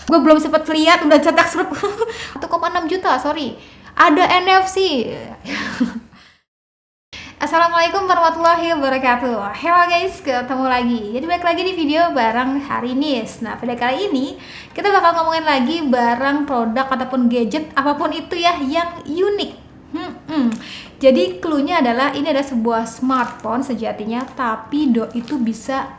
Gue belum sempat lihat udah cetak 1,6 juta, sorry. Ada NFC. Assalamualaikum warahmatullahi wabarakatuh. Hello guys, ketemu lagi. Jadi balik lagi di video barang hari ini. Nah, pada kali ini kita bakal ngomongin lagi barang, produk ataupun gadget apapun itu ya yang unik. Jadi cluenya adalah ini ada sebuah smartphone sejatinya, tapi itu bisa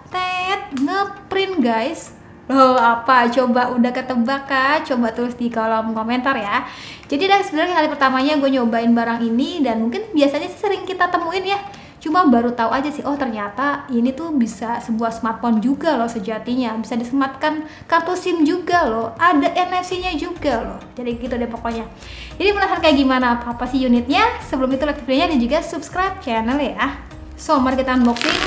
ngeprint guys. Loh, apa? Coba udah ketebak kah? Coba tulis di kolom komentar ya. Jadi sebenarnya kali pertamanya gue nyobain barang ini, dan mungkin biasanya sih sering kita temuin ya. Cuma baru tahu aja sih, oh ternyata ini tuh bisa sebuah smartphone juga loh sejatinya. Bisa disematkan kartu SIM juga loh. Ada NFC-nya juga loh. Jadi gitu deh pokoknya. Jadi penasaran kayak gimana? Apa sih unitnya? Sebelum itu like videonya dan juga subscribe channel ya. So, mari kita unboxing.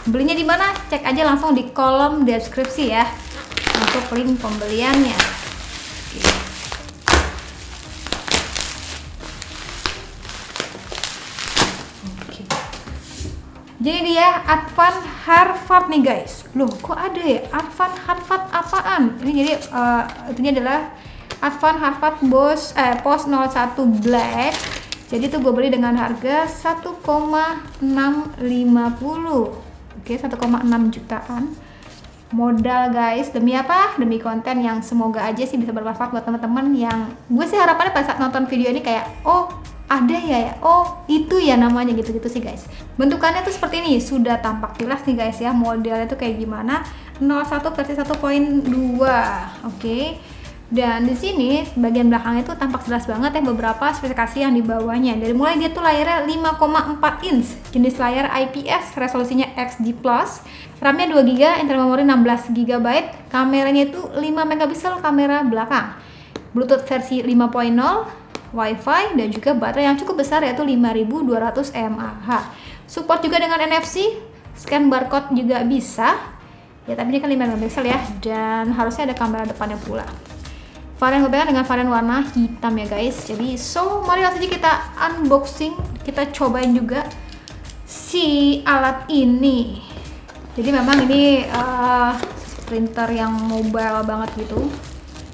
Belinya di mana? Cek aja langsung di kolom deskripsi ya, untuk link pembeliannya. Oke. Jadi dia Advan Harvard nih guys. Loh, kok ada ya? Advan Harvard apaan? Ini jadi itunya adalah Advan Harvard Post 01 Black. Jadi tuh gue beli dengan harga 1,650. Oke, 1,6 jutaan. Modal guys, demi apa? Demi konten yang semoga aja sih bisa bermanfaat buat teman-teman yang gue sih harapannya pas saat nonton video ini kayak, oh ada ya, oh itu ya namanya, gitu-gitu sih guys. Bentukannya tuh seperti ini, sudah tampak jelas nih guys ya, modelnya tuh kayak gimana. 01 versi 1.2. Oke. Dan di sini bagian belakangnya tuh tampak jelas banget ya beberapa spesifikasi yang di bawahnya. Dari mulai dia tuh layarnya 5,4 inch, jenis layar IPS, resolusinya XD+, RAM-nya 2GB, internal memori 16GB, kameranya itu 5 megapiksel kamera belakang, Bluetooth versi 5.0, Wi-Fi, dan juga baterai yang cukup besar yaitu 5200 mAh. Support juga dengan NFC, scan barcode juga bisa. Ya tapi ini kan 5 megapiksel ya, dan harusnya ada kamera depannya pula. Varian gue pegang dengan varian warna hitam ya guys. Jadi mari langsung aja kita unboxing, kita cobain juga si alat ini. Jadi memang ini printer yang mobile banget gitu,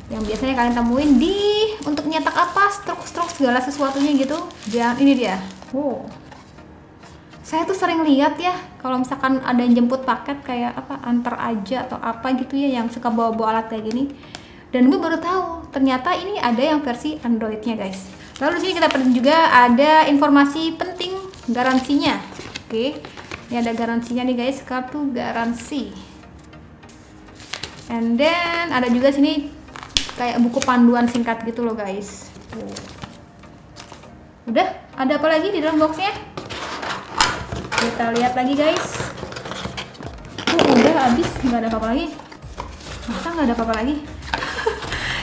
yang biasanya kalian temuin untuk nyetak apa, stroke segala sesuatunya gitu. Dan ini dia. Wow. Saya tuh sering lihat ya, kalau misalkan ada yang jemput paket kayak apa, antar aja atau apa gitu ya, yang suka bawa-bawa alat kayak gini. Dan gue baru tahu ternyata ini ada yang versi Android-nya guys. Lalu di sini kita penting juga ada informasi penting, garansinya. Oke. Ini ada garansinya nih guys, kartu garansi. And then ada juga sini kayak buku panduan singkat gitu loh guys. Udah, ada apa lagi di dalam boxnya? Kita lihat lagi guys. Udah habis, nggak ada apa-apa lagi. Masa nggak ada apa-apa lagi?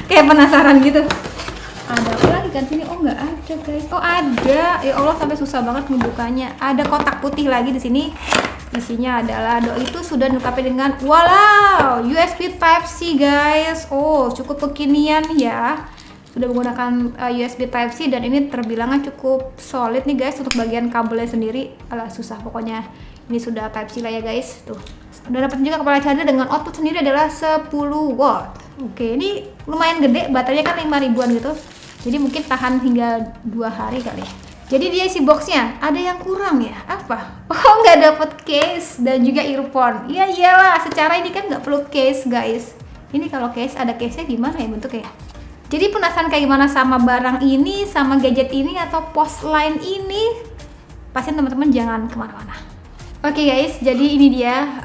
Kayak penasaran gitu. Ada apa lagi kan sini? Oh nggak ada guys. Oh ada. Ya Allah, sampai susah banget ngebukanya. Ada kotak putih lagi di sini. Isinya adalah itu sudah dilengkapi dengan USB Type-C guys. Oh cukup kekinian ya. Sudah menggunakan USB Type-C, dan ini terbilangnya cukup solid nih guys. Untuk bagian kabelnya sendiri, alah susah pokoknya. Ini sudah Type-C lah ya guys. Tuh. Udah dapat juga kepala charger dengan output sendiri adalah 10 watt. Oke, ini lumayan gede, baterainya kan 5 ribuan gitu. Jadi mungkin tahan hingga 2 hari kali. Jadi dia isi boxnya, ada yang kurang ya? Apa? Oh, nggak dapet case dan juga earphone. Iya iyalah, secara ini kan nggak perlu case guys. Ini kalau case, ada case-nya gimana ya bentuknya? Jadi penasaran kayak gimana sama barang ini, sama gadget ini, atau post line ini? Pasti teman-teman jangan kemana-mana. Oke guys, jadi ini dia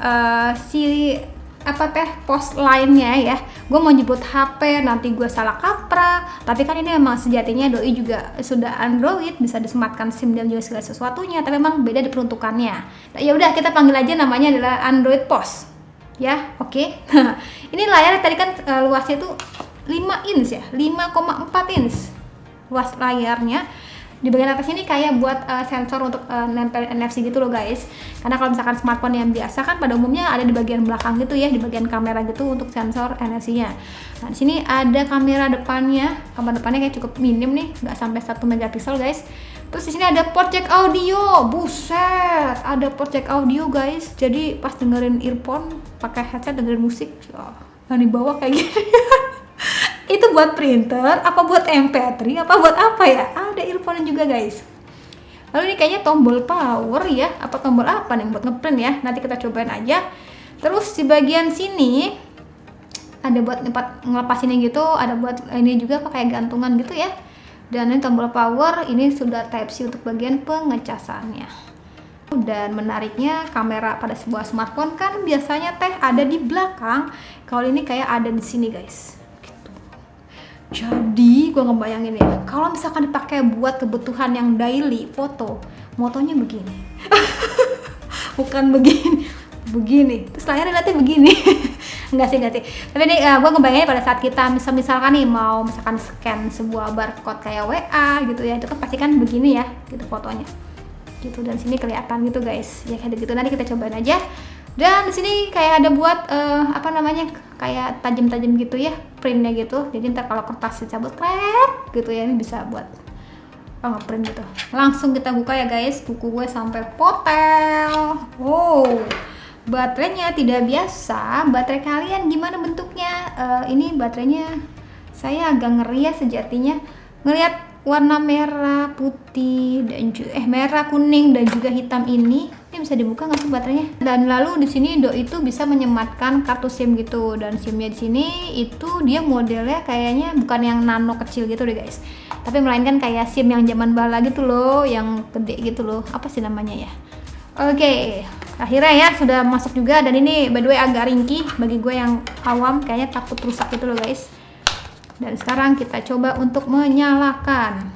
post line-nya ya. Gue mau nyebut HP, nanti gue salah kaprah. Tapi kan ini memang sejatinya doi juga sudah Android, bisa disematkan SIM dan juga segala sesuatunya. Tapi memang beda di peruntukannya. Nah, ya udah kita panggil aja namanya adalah Android Post. Ya, oke. Ini layarnya tadi kan luasnya tuh 5 inch ya, 5,4 inch luas layarnya. Di bagian atas ini kayak buat sensor untuk nempel NFC gitu loh guys. Karena kalau misalkan smartphone yang biasa kan pada umumnya ada di bagian belakang gitu ya, di bagian kamera gitu untuk sensor NFC-nya. Nah, di sini ada kamera depannya. Kamera depannya kayak cukup minim nih, nggak sampai 1 megapiksel guys. Terus di sini ada port jack audio. Buset, ada port jack audio guys. Jadi pas dengerin earphone, pakai headset dengerin musik, yang di bawah kayak gini. Itu buat printer, apa buat MP3, apa buat apa ya? Ada earphone juga guys. Lalu ini kayaknya tombol power ya, apa tombol apa nih buat ngeprint ya? Nanti kita cobain aja. Terus di bagian sini ada buat ngelepasinnya gitu, ada buat ini juga pakai gantungan gitu ya. Dan ini tombol power, ini sudah Type C untuk bagian pengecasannya. Dan menariknya kamera pada sebuah smartphone kan biasanya ada di belakang. Kalau ini kayak ada di sini guys. Jadi gue ngebayangin ya, kalau misalkan dipakai buat kebutuhan yang daily foto, motonya begini. Bukan begini. Terus layarnya nanti begini. enggak sih. Tapi ini gue ngebayangin pada saat kita misalkan nih mau misalkan scan sebuah barcode kayak WA gitu ya, itu kan pasti kan begini ya, gitu fotonya. Gitu, dan sini kelihatan gitu guys. Ya kayak gitu, nanti kita cobain aja. Dan di sini kayak ada buat kayak tajam-tajam gitu ya, printnya gitu. Jadi ntar kalau kertas dicabut gitu ya, ini bisa buat ngeprint gitu. Langsung kita buka ya guys, buku gue sampai potel. Baterainya tidak biasa. Baterai kalian gimana bentuknya? Ini baterainya saya agak ngeri ya sejatinya ngelihat warna merah, putih, dan merah, kuning, dan juga hitam ini bisa dibuka nggak sih baterainya? Dan lalu di sini Doi itu bisa menyematkan kartu SIM gitu, dan SIM-nya di sini itu dia modelnya kayaknya bukan yang nano kecil gitu deh guys, tapi melainkan kayak SIM yang zaman bala gitu loh, yang gede gitu loh, apa sih namanya ya? Oke, akhirnya ya sudah masuk juga, dan ini by the way agak ringkih bagi gue yang awam, kayaknya takut rusak gitu loh guys. Dan sekarang kita coba untuk menyalakan.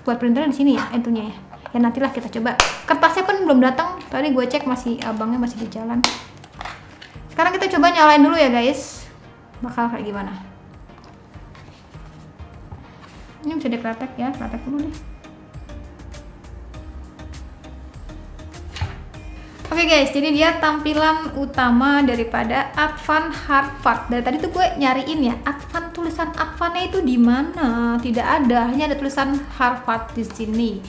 Buat printernya di sini ya, itunya ya. Ya nantilah kita coba. Kertasnya pun belum datang. Tadi gue cek abangnya masih di jalan. Sekarang kita coba nyalain dulu ya guys. Bakal kayak gimana? Ini bisa dikletek ya, kletek dulu deh. Oke guys, jadi dia tampilan utama daripada Advan Hardpart. Dari tadi tuh gue nyariin ya, Advan, tulisan Advan-nya itu di mana? Tidak ada, hanya ada tulisan Hardpart di sini.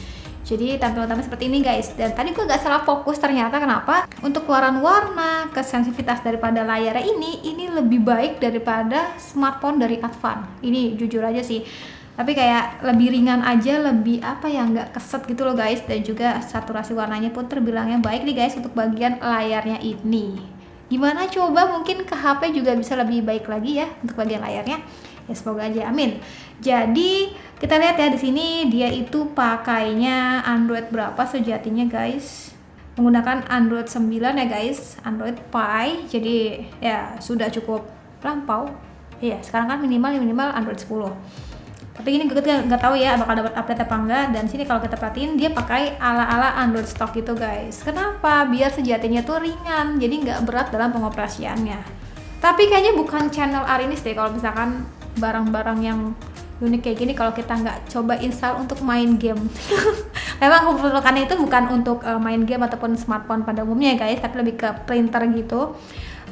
Jadi tampilan utama seperti ini guys. Dan tadi gue gak salah fokus ternyata, kenapa? Untuk keluaran warna, kesensitivitas daripada layarnya ini lebih baik daripada smartphone dari Advan. Ini jujur aja sih. Tapi kayak lebih ringan aja, lebih nggak keset gitu loh guys. Dan juga saturasi warnanya pun terbilangnya baik nih guys untuk bagian layarnya ini. Gimana coba, mungkin ke HP juga bisa lebih baik lagi ya untuk bagian layarnya. Ya semoga aja, amin. Jadi kita lihat ya di sini dia itu pakainya Android berapa sejatinya guys? Menggunakan Android 9 ya guys, Android Pie. Jadi ya sudah cukup lampau. Iya, sekarang kan minimal Android 10. Tapi ini gue nggak tahu ya bakal dapat update apa enggak. Dan sini kalau kita perhatiin dia pakai ala-ala Android stock gitu guys. Kenapa? Biar sejatinya tuh ringan, jadi nggak berat dalam pengoperasiannya. Tapi kayaknya bukan channel Arinis deh kalau misalkan barang-barang yang unik kayak gini kalau kita nggak coba install untuk main game. Memang keperluannya itu bukan untuk main game ataupun smartphone pada umumnya ya guys, tapi lebih ke printer gitu.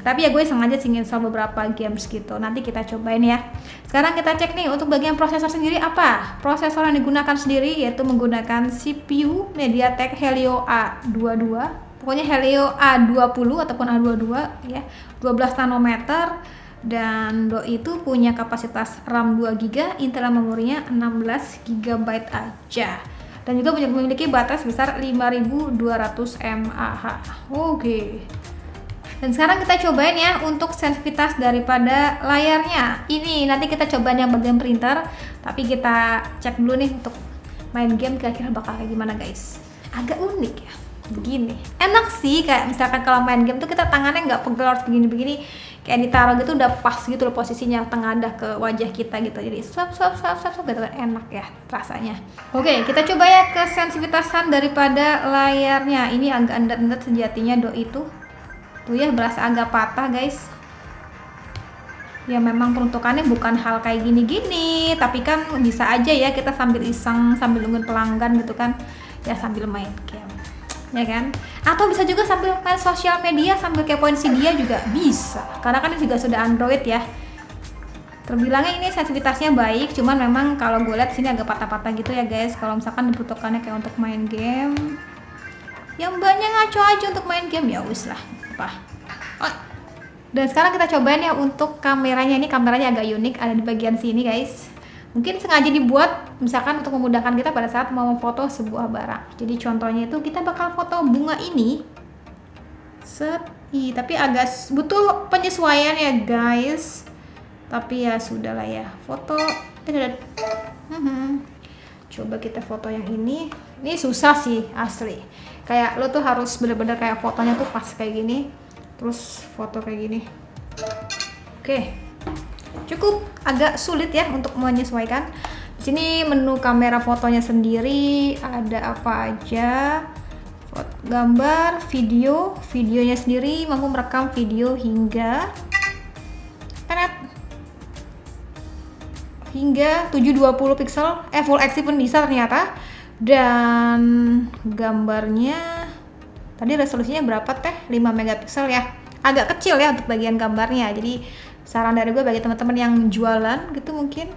Tapi ya gue sengaja sih install beberapa games gitu. Nanti kita cobain ya. Sekarang kita cek nih untuk bagian prosesor sendiri apa. Prosesor yang digunakan sendiri yaitu menggunakan CPU MediaTek Helio A22. Pokoknya Helio A20 ataupun A22 ya. 12 nanometer. Dan Doi itu punya kapasitas RAM 2GB, internal memorinya 16 GB aja. Dan juga memiliki baterai sebesar 5200 mAh. Oke. Dan sekarang kita cobain ya untuk sensitivitas daripada layarnya. Ini nanti kita cobain yang bagian printer, tapi kita cek dulu nih untuk main game kira-kira bakal kayak gimana guys. Agak unik ya, begini. Enak sih, kayak misalkan kalau main game tuh kita tangannya nggak pegel harus begini-begini, kayak ditaruh gitu udah pas gitu loh posisinya, tengadah ke wajah kita gitu. Jadi swap gitu kan, enak ya rasanya. Oke, kita coba ya ke sensitivitasan daripada layarnya. Ini agak endat-endat sejatinya Doi itu. Tuh ya, berasa agak patah guys. Ya memang peruntukannya bukan hal kayak gini-gini, tapi kan bisa aja ya kita sambil iseng, sambil nungguin pelanggan gitu kan, ya sambil main game, ya kan? Atau bisa juga sambil main sosial media, sambil kepoin si dia juga bisa, karena kan ini juga sudah Android ya. Terbilangnya ini sensitivitasnya baik, cuman memang kalau gue lihat sini agak patah-patah gitu ya guys. Kalau misalkan diperuntukannya kayak untuk main game, yang banyak ngaco aja untuk main game, ya wis lah. Dan sekarang kita cobain ya untuk kameranya. Ini kameranya agak unik, ada di bagian sini guys. Mungkin sengaja dibuat misalkan untuk memudahkan kita pada saat mau memfoto sebuah barang. Jadi contohnya itu kita bakal foto bunga ini. Set. Tapi agak butuh penyesuaian ya guys. Tapi ya sudahlah ya. Foto. Coba kita foto yang ini. Ini susah sih asli. Kayak lo tuh harus bener-bener kayak fotonya tuh pas kayak gini. Terus foto kayak gini. Oke. Cukup agak sulit ya untuk menyesuaikan. Di sini menu kamera fotonya sendiri ada apa aja? Gambar, videonya sendiri mampu merekam video hingga 720 pixel, Full HD pun bisa ternyata. Dan gambarnya tadi resolusinya berapa teh? 5 megapiksel ya. Agak kecil ya untuk bagian gambarnya. Jadi saran dari gue bagi teman-teman yang jualan gitu mungkin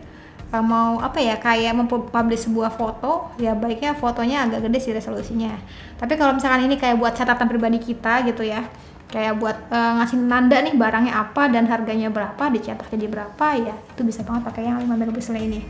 mau apa ya, kayak mempublish sebuah foto, ya baiknya fotonya agak gede sih resolusinya. Tapi kalau misalkan ini kayak buat catatan pribadi kita gitu ya, kayak buat ngasih nanda nih barangnya apa dan harganya berapa, dicetak jadi berapa, ya itu bisa banget pakai yang 5 megapiksel ini.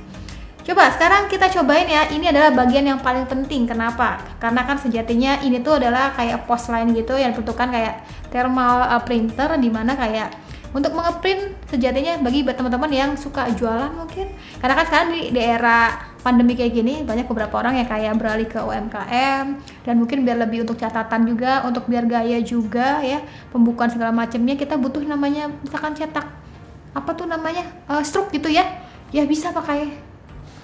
Coba sekarang kita cobain ya. Ini adalah bagian yang paling penting. Kenapa? Karena kan sejatinya ini tuh adalah kayak pos lain gitu yang dibutuhkan kayak thermal printer, dimana kayak untuk mengeprint sejatinya bagi teman-teman yang suka jualan mungkin. Karena kan sekarang di era pandemi kayak gini banyak beberapa orang yang kayak beralih ke UMKM, dan mungkin biar lebih untuk catatan juga, untuk biar gaya juga ya, pembukuan segala macamnya kita butuh namanya misalkan cetak apa tuh namanya struk gitu ya. Ya bisa pakai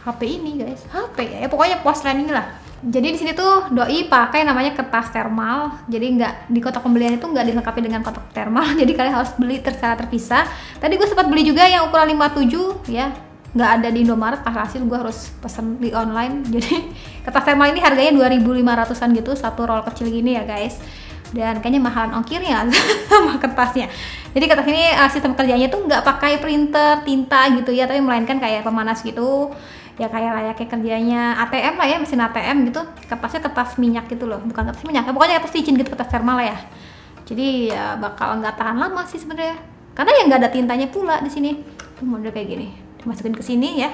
HP ini guys, HP ya, pokoknya pos lain inilah. Jadi di sini tuh doi pakai namanya kertas thermal. Jadi nggak di kotak pembelian itu nggak dilengkapi dengan kotak thermal. Jadi kalian harus beli secara terpisah. Tadi gue sempat beli juga yang ukuran 57 ya, nggak ada di Indomaret. Hasil gue harus pesen di online. Jadi kertas thermal ini harganya 2.500-an gitu, satu roll kecil gini ya guys. Dan kayaknya mahalan ongkirnya sama kertasnya. Jadi kertas ini sistem kerjanya tuh nggak pakai printer tinta gitu ya, tapi melainkan kayak pemanas gitu. Ya kayak layaknya kerjanya ATM lah ya, mesin ATM gitu. Kertasnya kertas minyak gitu loh, bukan kertas minyak, pokoknya kertas licin gitu, kertas thermal lah ya. Jadi ya bakal nggak tahan lama sih sebenarnya, karena ya nggak ada tintanya pula di sini. Tuh model kayak gini, dimasukin ke sini ya.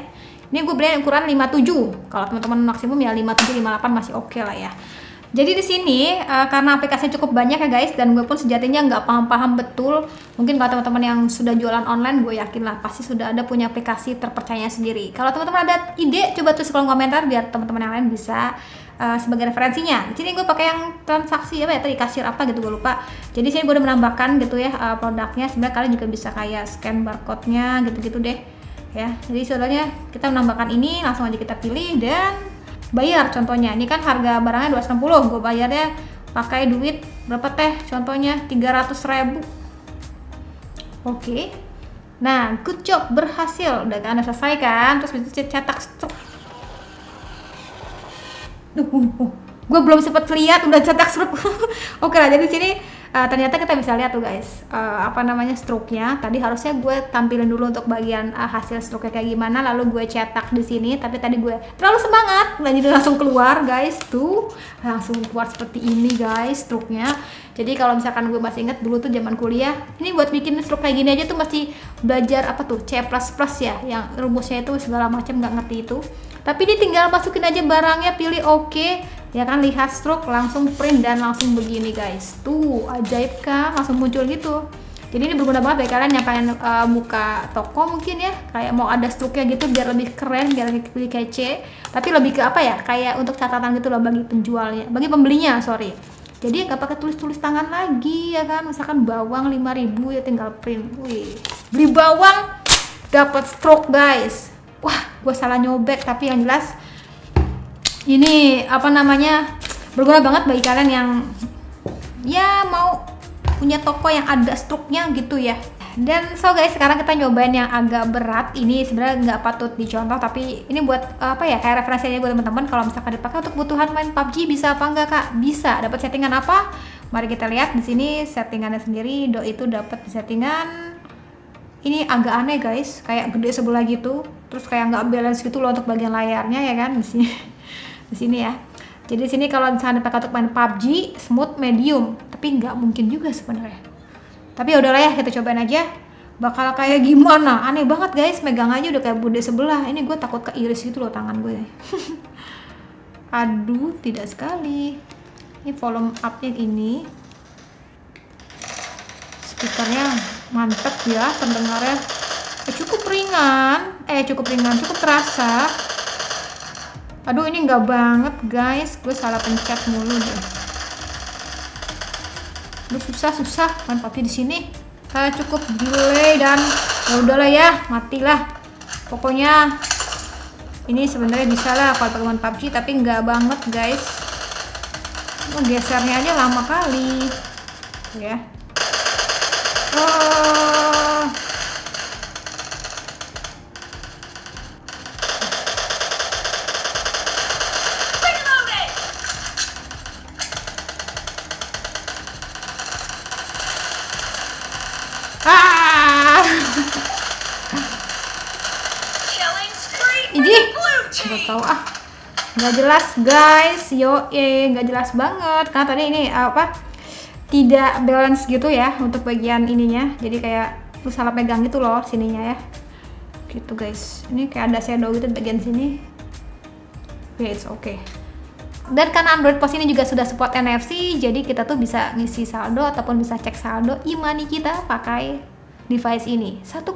Ini gue beli ukuran 57. Kalau teman-teman maksimum ya 57, 58 masih oke lah ya. Jadi di sini karena aplikasinya cukup banyak ya guys, dan gue pun sejatinya nggak paham-paham betul. Mungkin kalau teman-teman yang sudah jualan online, gue yakin lah pasti sudah ada punya aplikasi terpercaya sendiri. Kalau teman-teman ada ide, coba tulis kolom komentar biar teman-teman yang lain bisa sebagai referensinya. Di sini gue pakai yang transaksi apa ya, tadi kasir apa gitu gue lupa. Jadi sini gue udah menambahkan gitu ya produknya. Sebenarnya kalian juga bisa kayak scan barcode-nya gitu-gitu deh ya. Jadi sebenarnya kita menambahkan ini, langsung aja kita pilih dan bayar. Contohnya ini kan harga barangnya 260, gue bayarnya pakai duit berapa teh, contohnya 300.000. Oke. Nah, good job, berhasil. Udah kan, udah selesai kan. Terus bisa cetak struk. Gue belum sempet lihat udah cetak struk. Oke lah, jadi sini ternyata kita bisa lihat tuh guys, apa namanya struknya. Tadi harusnya gue tampilin dulu untuk bagian hasil struknya kayak gimana, lalu gue cetak di sini. Tapi tadi gue terlalu semangat, jadi langsung keluar guys, tuh langsung keluar seperti ini guys struknya. Jadi kalau misalkan gue masih inget dulu tuh zaman kuliah, ini buat bikin struk kayak gini aja tuh mesti belajar apa tuh C++ ya, yang rumusnya itu segala macam nggak ngerti itu. Tapi dia tinggal masukin aja barangnya, pilih oke, ya kan, lihat struk, langsung print dan langsung begini guys. Tuh ajaib kan, langsung muncul gitu. Jadi ini berguna banget bagi kalian yang pengen buka toko mungkin ya, kayak mau ada struknya gitu biar lebih keren, biar lebih kece. Tapi lebih ke apa ya, kayak untuk catatan gitu loh bagi penjualnya, bagi pembelinya sorry. Jadi nggak pakai tulis-tulis tangan lagi ya kan. Misalkan bawang 5.000 ya tinggal print. Wih, beli bawang dapat struk guys. Wah, gue salah nyobek, tapi yang jelas ini apa namanya berguna banget bagi kalian yang ya mau punya toko yang ada struknya gitu ya. Dan so guys, sekarang kita nyobain yang agak berat. Ini sebenarnya nggak patut dicontoh, tapi ini buat apa ya, kayak referensi aja buat teman-teman. Kalau misalkan dipakai untuk kebutuhan main PUBG bisa apa enggak kak? Bisa. Dapat settingan apa? Mari kita lihat di sini settingannya sendiri. Doi itu dapat settingan ini agak aneh guys, kayak gede sebelah gitu, terus kayak nggak balance gitu loh untuk bagian layarnya ya kan di sini. Di sini ya. Jadi di sini kalau misalnya dipakai untuk main PUBG smooth medium, tapi nggak mungkin juga sebenarnya. Tapi ya udahlah ya, kita cobain aja. Bakal kayak gimana? Aneh banget guys, megang aja udah kayak bude sebelah. Ini gue takut keiris gitu loh tangan gue. Aduh, tidak sekali. Ini volume up-nya ini. Speakernya mantep ya, pendengarnya cukup ringan, cukup terasa. Aduh, ini enggak banget guys, gue salah pencet mulu deh. Aduh, susah main PUBG di sini. Saya cukup delay dan ya udahlah ya, matilah. Pokoknya ini sebenarnya bisa lah kalau pakai main PUBG, tapi enggak banget guys. Gesernya aja lama kali. Ya. Oh. Gak tahu nggak jelas guys, nggak jelas banget karena tadi ini tidak balance gitu ya untuk bagian ininya, jadi kayak lu salah pegang gitu loh sininya ya, gitu guys. Ini kayak ada shadow gitu di bagian sini. Yes, oke. Dan karena Android Pos ini juga sudah support NFC, jadi kita tuh bisa ngisi saldo ataupun bisa cek saldo e-money kita pakai device ini. 1,5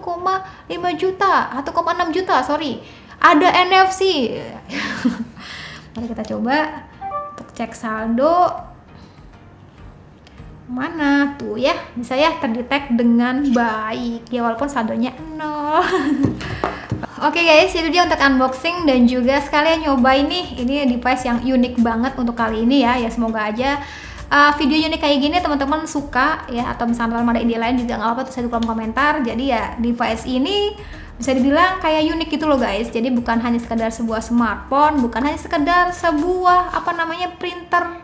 juta, 1,6 juta, sorry. Ada NFC. Mari kita coba untuk cek saldo. Mana tuh ya, bisa ya terdetek dengan baik ya, walaupun saldonya 0. Oke guys, itu dia untuk unboxing dan juga sekalian nyobain nih. Ini device yang unik banget untuk kali ini ya. Ya semoga aja video unik kayak gini teman-teman suka ya, atau misalnya ada ide lain juga nggak apa-apa, tuh saya di kolom komentar. Jadi ya device ini bisa dibilang kayak unik gitu loh guys. Jadi bukan hanya sekedar sebuah smartphone, bukan hanya sekedar sebuah printer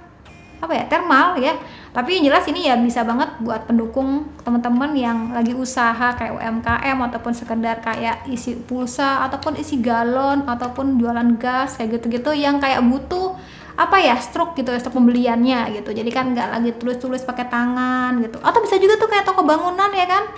thermal ya, tapi yang jelas ini ya bisa banget buat pendukung teman-teman yang lagi usaha kayak UMKM ataupun sekedar kayak isi pulsa ataupun isi galon ataupun jualan gas kayak gitu-gitu yang kayak butuh stroke gitu ya, stok pembeliannya gitu. Jadi kan nggak lagi tulis-tulis pakai tangan gitu, atau bisa juga tuh kayak toko bangunan ya kan,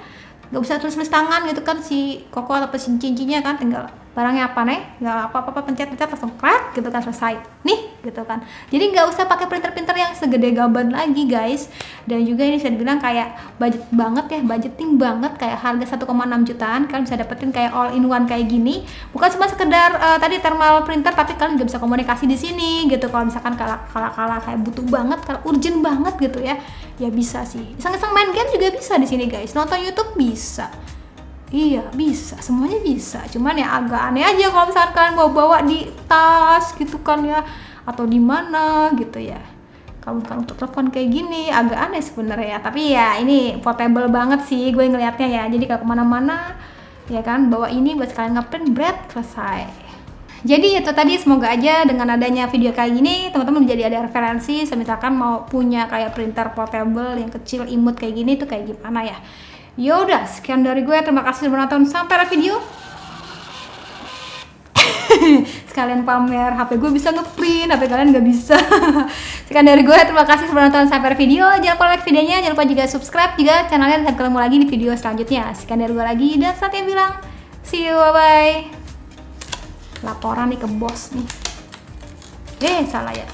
nggak usah tulis tangan gitu kan si koko atau si cincinnya kan, tinggal barangnya nggak apa-apa, pencet-pencet langsung krak gitu kan, selesai nih gitu kan. Jadi nggak usah pakai printer-printer yang segede gaban lagi guys. Dan juga ini bisa dibilang kayak budgeting banget, kayak harga 1,6 jutaan kalian bisa dapetin kayak all in one kayak gini. Bukan cuma sekedar tadi thermal printer, tapi kalian juga bisa komunikasi di sini gitu. Kalau misalkan kala kayak butuh banget, kalau urgent banget gitu ya bisa sih. Iseng-iseng main game juga bisa di sini guys, nonton YouTube bisa. Iya bisa, semuanya bisa. Cuman ya agak aneh aja kalau misalkan kalian bawa di tas gitu kan ya, atau di mana gitu ya. Kalau bukan untuk telepon kayak gini agak aneh sebenarnya ya. Tapi ya ini portable banget sih gue ngelihatnya ya. Jadi kalau kemana-mana ya kan bawa ini buat kalian ngeprint, selesai. Jadi itu tadi, semoga aja dengan adanya video kayak gini teman-teman menjadi ada referensi. Misalkan mau punya kayak printer portable yang kecil imut kayak gini tuh kayak gimana ya. Yaudah, sekian dari gue. Terima kasih sudah menonton sampai video. Sekalian pamer HP gue bisa ngeprint, HP kalian nggak bisa. Sekian dari gue. Terima kasih sudah menonton sampai video. Jangan lupa like videonya, jangan lupa juga subscribe juga channelnya, dan ketemu lagi di video selanjutnya. Sekian dari gue lagi, dan saatnya bilang see you, bye. Laporan nih ke bos nih. Salah ya.